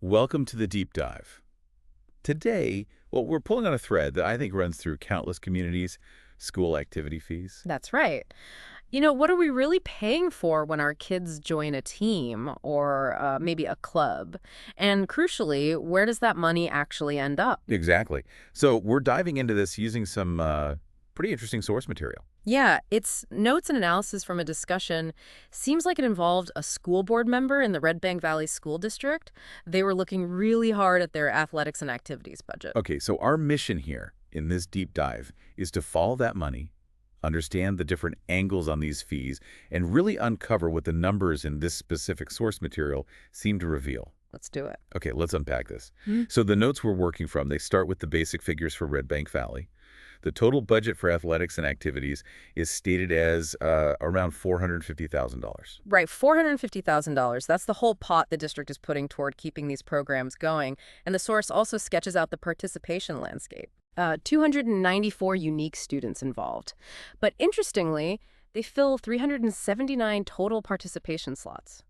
Welcome to the deep dive. Today, well, we're pulling on a thread that I think runs through countless communities, school activity fees. That's right. What are we really paying for when our kids join a team or maybe a club? And crucially, where does that money actually end up? Exactly. So we're diving into this using some pretty interesting source material. Yeah, it's notes and analysis from a discussion. Seems like it involved a school board member in the Redbank Valley School District. They were looking really hard at their athletics and activities budget. Okay, so our mission here in this deep dive is to follow that money, understand the different angles on these fees, and really uncover what the numbers in this specific source material seem to reveal. Let's do it. Okay, let's unpack this. Hmm. So the notes we're working from, they start with the basic figures for Redbank Valley. The total budget for athletics and activities is stated as around $450,000. Right, $450,000. That's the whole pot the district is putting toward keeping these programs going. And the source also sketches out the participation landscape. 294 unique students involved. But interestingly, they fill 379 total participation slots.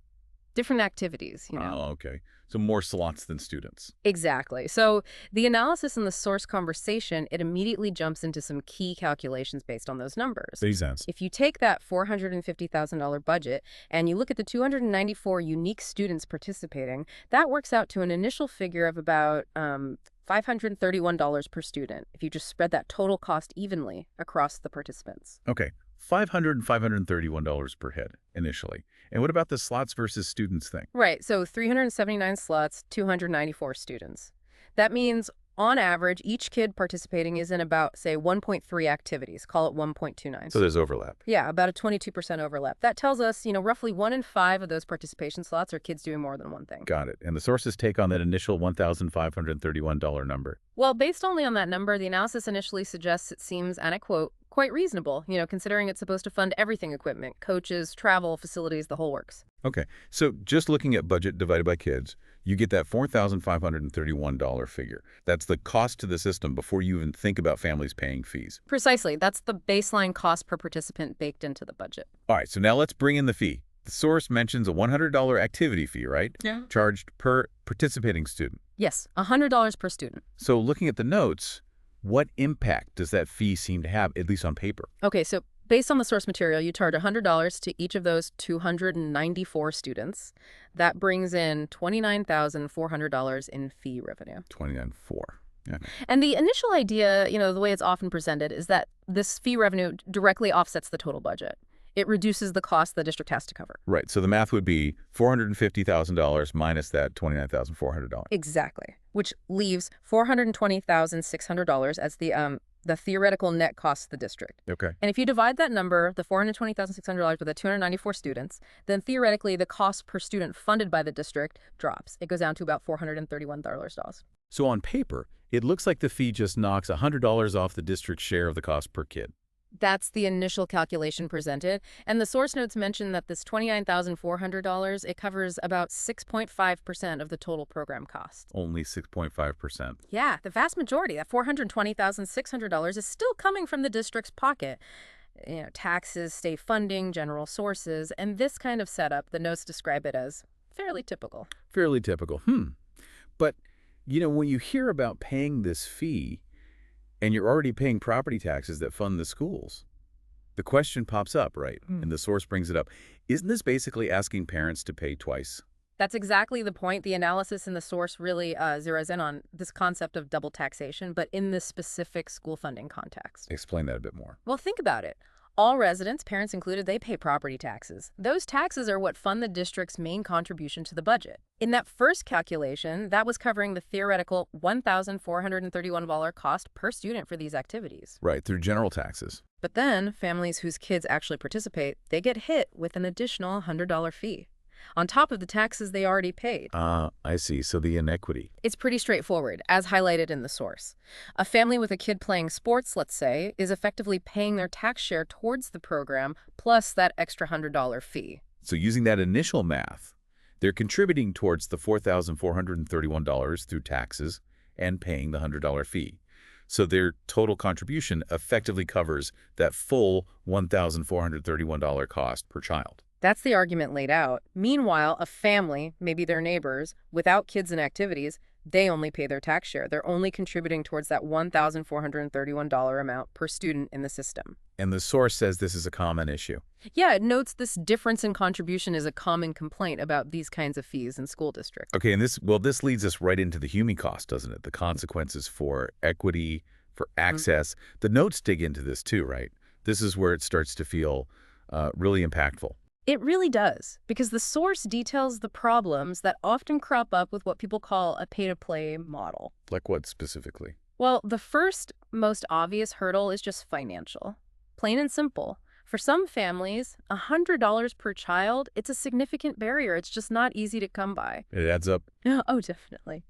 Different activities. Oh, okay. So more slots than students. Exactly. So the analysis in the source conversation, it immediately jumps into some key calculations based on those numbers. Makes sense. If you take that $450,000 budget and you look at the 294 unique students participating, that works out to an initial figure of about $531 per student if you just spread that total cost evenly across the participants. Okay. $500 and $531 per head initially. And what about the slots versus students thing? Right, so 379 slots, 294 students. That means, on average, each kid participating is in about, say, 1.3 activities. Call it 1.29. So there's overlap. Yeah, about a 22% overlap. That tells us, roughly 1 in 5 of those participation slots are kids doing more than one thing. Got it. And the source's take on that initial $1,531 number. Well, based only on that number, the analysis initially suggests it seems, and I quote, quite reasonable, considering it's supposed to fund everything: equipment, coaches, travel, facilities, the whole works. Okay. So just looking at budget divided by kids, you get that $4,531 figure. That's the cost to the system before you even think about families paying fees. Precisely. That's the baseline cost per participant baked into the budget. All right, so now let's bring in the fee. The source mentions a $100 activity fee, right? Yeah. Charged per participating student. Yes, $100 per student. So looking at the notes, what impact does that fee seem to have, at least on paper? Okay, so based on the source material, you charge $100 to each of those 294 students. That brings in $29,400 in fee revenue. 29.4. Yeah. And the initial idea, the way it's often presented, is that this fee revenue directly offsets the total budget. It reduces the cost the district has to cover. Right. So the math would be $450,000 minus that $29,400. Exactly. Which leaves $420,600 as the theoretical net cost to the district. Okay. And if you divide that number, the $420,600 with the 294 students, then theoretically the cost per student funded by the district drops. It goes down to about $431. So on paper, it looks like the fee just knocks $100 off the district's share of the cost per kid. That's the initial calculation presented. And the source notes mention that this $29,400, it covers about 6.5% of the total program cost. Only 6.5%. Yeah, the vast majority, that $420,600, is still coming from the district's pocket. Taxes, state funding, general sources, and this kind of setup, the notes describe it as fairly typical. Fairly typical. But, when you hear about paying this fee, and you're already paying property taxes that fund the schools, the question pops up, right? And the source brings it up. Isn't this basically asking parents to pay twice? That's exactly the point. The analysis in the source really zeroes in on this concept of double taxation, but in this specific school funding context. Explain that a bit more. Well, think about it. All residents, parents included, they pay property taxes. Those taxes are what fund the district's main contribution to the budget. In that first calculation, that was covering the theoretical $1,431 cost per student for these activities. Right, through general taxes. But then, families whose kids actually participate, they get hit with an additional $100 fee, on top of the taxes they already paid. I see. So the inequity. It's pretty straightforward, as highlighted in the source. A family with a kid playing sports, let's say, is effectively paying their tax share towards the program, plus that extra $100 fee. So using that initial math, they're contributing towards the $4,431 through taxes and paying the $100 fee. So their total contribution effectively covers that full $1,431 cost per child. That's the argument laid out. Meanwhile, a family, maybe their neighbors, without kids and activities, they only pay their tax share. They're only contributing towards that $1,431 amount per student in the system. And the source says this is a common issue. Yeah, it notes this difference in contribution is a common complaint about these kinds of fees in school districts. Okay, and this leads us right into the human cost, doesn't it? The consequences for equity, for access. The notes dig into this too, right? This is where it starts to feel really impactful. It really does, because the source details the problems that often crop up with what people call a pay-to-play model. Like what specifically? Well, the first, most obvious hurdle is just financial. Plain and simple. For some families, $100 per child, it's a significant barrier. It's just not easy to come by. It adds up. Oh, definitely.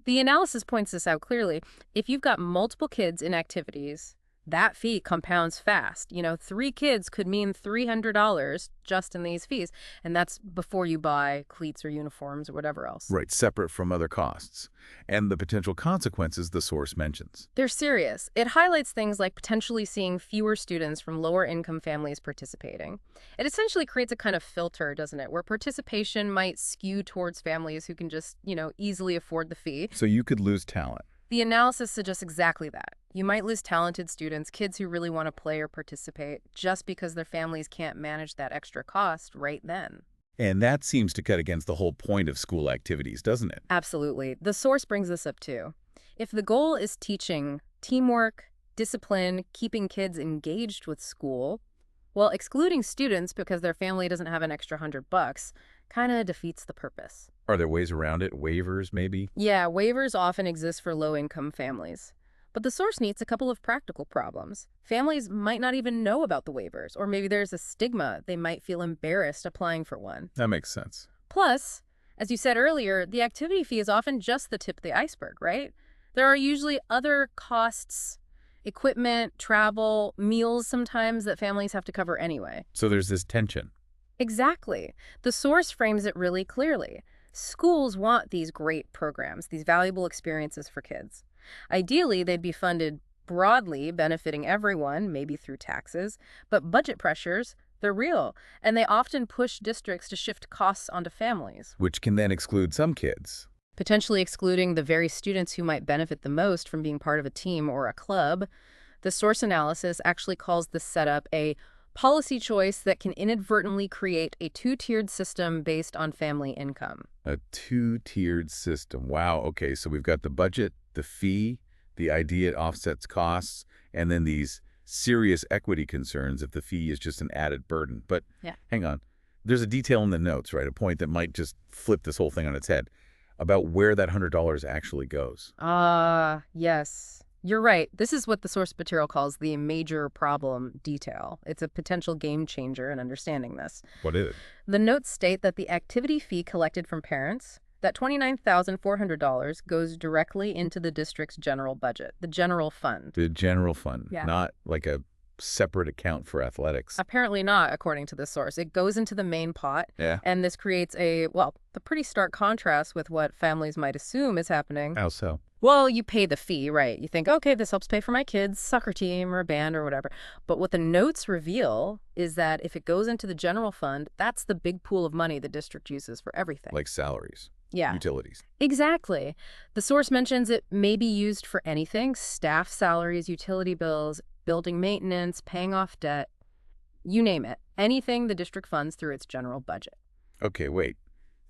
The analysis points this out clearly. If you've got multiple kids in activities, that fee compounds fast. 3 kids could mean $300 just in these fees, and that's before you buy cleats or uniforms or whatever else. Right, separate from other costs. And the potential consequences the source mentions. They're serious. It highlights things like potentially seeing fewer students from lower-income families participating. It essentially creates a kind of filter, doesn't it, where participation might skew towards families who can just, easily afford the fee. So you could lose talent. The analysis suggests exactly that. You might lose talented students, kids who really want to play or participate, just because their families can't manage that extra cost right then. And that seems to cut against the whole point of school activities, doesn't it? Absolutely. The source brings this up too. If the goal is teaching teamwork, discipline, keeping kids engaged with school, well, excluding students because their family doesn't have an extra $100 kind of defeats the purpose. Are there ways around it? Waivers, maybe? Yeah, waivers often exist for low-income families. But the source needs a couple of practical problems. Families might not even know about the waivers, or maybe there's a stigma. They might feel embarrassed applying for one. That makes sense. Plus, as you said earlier, the activity fee is often just the tip of the iceberg, right? There are usually other costs, equipment, travel, meals sometimes that families have to cover anyway. So there's this tension. Exactly. The source frames it really clearly. Schools want these great programs, these valuable experiences for kids. Ideally, they'd be funded broadly, benefiting everyone, maybe through taxes, but budget pressures, they're real, and they often push districts to shift costs onto families, Which can then exclude some kids. potentially excluding the very students who might benefit the most from being part of a team or a club. The source analysis actually calls this setup a policy choice that can inadvertently create a two-tiered system based on family income. A two-tiered system. Wow, okay, so we've got the budget, the fee, the idea it offsets costs, and then these serious equity concerns if the fee is just an added burden. But Yeah. hang on, there's a detail in the notes, right? A point that might just flip this whole thing on its head about where that $100 actually goes. Yes. You're right. This is what the source material calls the major problem detail. It's a potential game changer in understanding this. What is it? The notes state that the activity fee collected from parents, that $29,400, goes directly into the district's general budget, the general fund. The general fund, Yeah. not like a separate account for athletics. Apparently not, according to this source. It goes into the main pot, Yeah. and this creates a pretty stark contrast with what families might assume is happening. How so? Well, you pay the fee, right? You think, okay, this helps pay for my kids' soccer team or band or whatever. But what the notes reveal is that if it goes into the general fund, that's the big pool of money the district uses for everything. Like salaries, Yeah, utilities. exactly. The source mentions it may be used for anything: staff salaries, utility bills, building maintenance, paying off debt, you name it. Anything the district funds through its general budget. Okay, wait.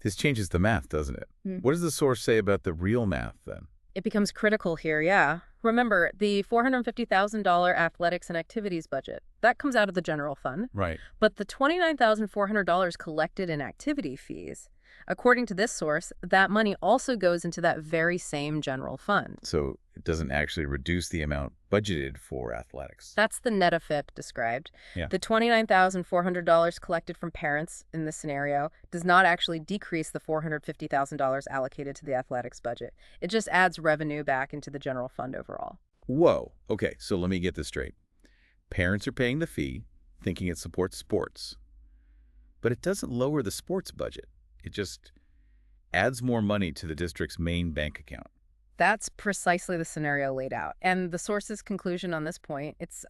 This changes the math, doesn't it? Hmm. What does the source say about the real math, then? It becomes critical here, yeah. Remember, the $450,000 athletics and activities budget, that comes out of the general fund. Right. But the $29,400 collected in activity fees, according to this source, that money also goes into that very same general fund. So it doesn't actually reduce the amount budgeted for athletics. That's the net effect described. Yeah. The $29,400 collected from parents in this scenario does not actually decrease the $450,000 allocated to the athletics budget. It just adds revenue back into the general fund overall. Whoa. Okay, so let me get this straight. Parents are paying the fee, thinking it supports sports. But it doesn't lower the sports budget. It just adds more money to the district's main bank account. That's precisely the scenario laid out. And the source's conclusion on this point, it's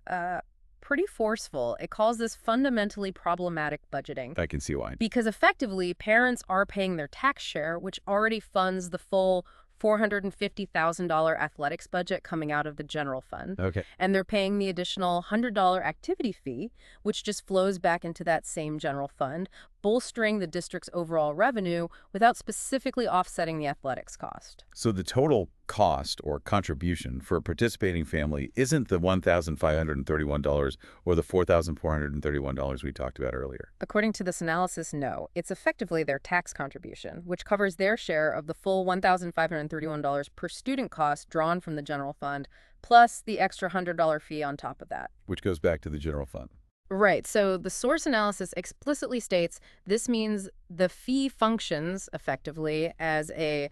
pretty forceful. It calls this fundamentally problematic budgeting. I can see why. Because effectively, parents are paying their tax share, which already funds the full $450,000 athletics budget coming out of the general fund. Okay. And they're paying the additional $100 activity fee, which just flows back into that same general fund, bolstering the district's overall revenue without specifically offsetting the athletics cost. So the total cost or contribution for a participating family isn't the $1,531 or the $4,431 we talked about earlier. According to this analysis, no. It's effectively their tax contribution, which covers their share of the full $1,531 per student cost drawn from the general fund, plus the extra $100 fee on top of that. Which goes back to the general fund. Right. So the source analysis explicitly states this means the fee functions effectively as a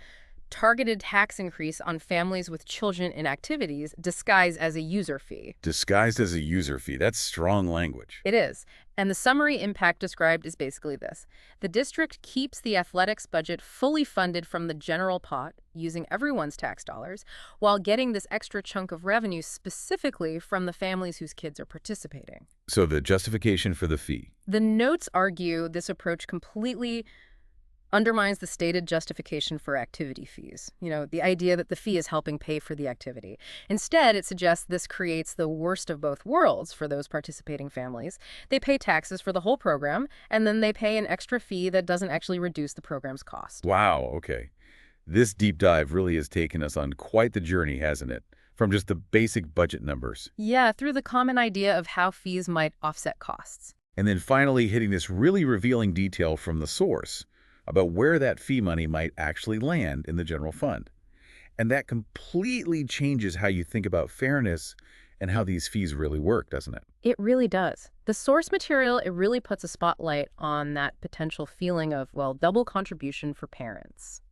targeted tax increase on families with children in activities disguised as a user fee. Disguised as a user fee. That's strong language. It is. And the summary impact described is basically this. The district keeps the athletics budget fully funded from the general pot, using everyone's tax dollars, while getting this extra chunk of revenue specifically from the families whose kids are participating. So the justification for the fee. The notes argue this approach completely undermines the stated justification for activity fees. The idea that the fee is helping pay for the activity. Instead, it suggests this creates the worst of both worlds for those participating families. They pay taxes for the whole program, and then they pay an extra fee that doesn't actually reduce the program's cost. Wow, okay. This deep dive really has taken us on quite the journey, hasn't it? From just the basic budget numbers. Yeah, through the common idea of how fees might offset costs. And then finally hitting this really revealing detail from the source about where that fee money might actually land in the general fund. And that completely changes how you think about fairness and how these fees really work, doesn't it? It really does. The source material, it really puts a spotlight on that potential feeling of, double contribution for parents.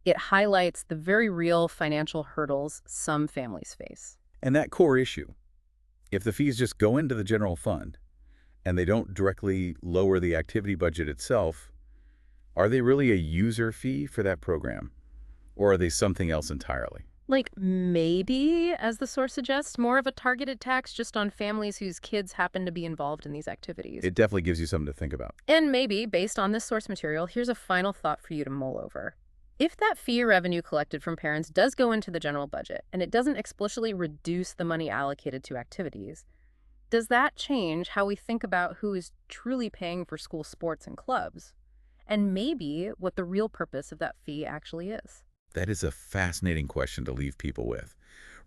It highlights the very real financial hurdles some families face. And that core issue, if the fees just go into the general fund and they don't directly lower the activity budget itself, are they really a user fee for that program? Or are they something else entirely? Like maybe, as the source suggests, more of a targeted tax just on families whose kids happen to be involved in these activities. It definitely gives you something to think about. And maybe, based on this source material, here's a final thought for you to mull over. If that fee revenue collected from parents does go into the general budget, and it doesn't explicitly reduce the money allocated to activities, does that change how we think about who is truly paying for school sports and clubs? And maybe what the real purpose of that fee actually is? That is a fascinating question to leave people with.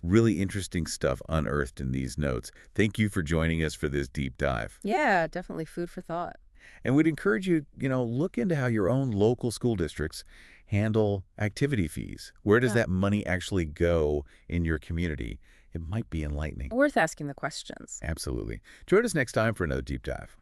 Really interesting stuff unearthed in these notes. Thank you for joining us for this deep dive. Yeah, definitely food for thought. And we'd encourage you, look into how your own local school districts handle activity fees. Where does that money actually go in your community? It might be enlightening. Worth asking the questions. Absolutely. Join us next time for another deep dive.